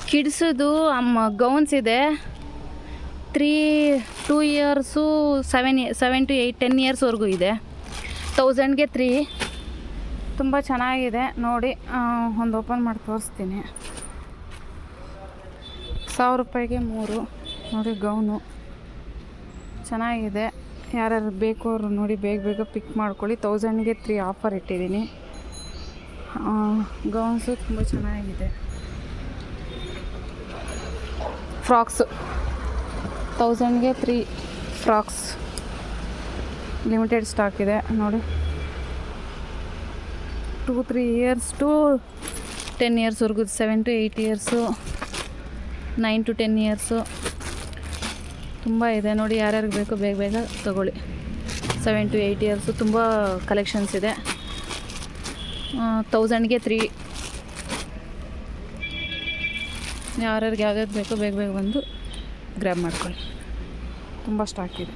ಕಿಡ್ಸದು gowns ಇದೆ 2 years 7 to 8 10 ಇಯರ್ಸ್ವರೆಗೂ ಇದೆ. 1000ಗೆ 3 ತುಂಬ ಚೆನ್ನಾಗಿದೆ ನೋಡಿ. ಒಂದು ಓಪನ್ ಮಾಡಿ ತೋರಿಸ್ತೀನಿ. 1000 ರೂಪಾಯಿಗೆ 3 ನೋಡಿ. ಗೌನು ಚೆನ್ನಾಗಿದೆ. ಯಾರ್ಯಾರು ಬೇಕು ಅವರು ನೋಡಿ ಬೇಗ ಪಿಕ್ ಮಾಡ್ಕೊಳ್ಳಿ. 1000ಗೆ 3 ಆಫರ್ ಇಟ್ಟಿದ್ದೀನಿ. ಗೌನ್ಸು ತುಂಬ ಚೆನ್ನಾಗಿದೆ. ಫ್ರಾಕ್ಸು 1000ಗೆ 3 ಫ್ರಾಕ್ಸ್ ಲಿಮಿಟೆಡ್ ಸ್ಟಾಕ್ ಇದೆ ನೋಡಿ. 2-3 ಇಯರ್ಸ್ ಟು 10 ಇಯರ್ಸ್ವರೆಗೂ, 7 to 8 ಇಯರ್ಸು, 9 to 10 ಇಯರ್ಸು ತುಂಬ ಇದೆ ನೋಡಿ. ಯಾರ್ಯಾರಿಗೆ ಬೇಕು ಬೇಗ ತಗೊಳ್ಳಿ. 7 to 8 ಇಯರ್ಸು ತುಂಬ ಕಲೆಕ್ಷನ್ಸ್ ಇದೆ. 1000ಗೆ 3. ಯಾರ್ಯಾರಿಗೆ ಯಾವ್ಯಾವ್ದು ಬೇಕೋ ಬೇಗ ಬಂದು ಗ್ರ್ಯಾಬ್ ಮಾಡ್ಕೊಳ್ಳಿ. ತುಂಬ ಸ್ಟಾಕ್ ಇದೆ.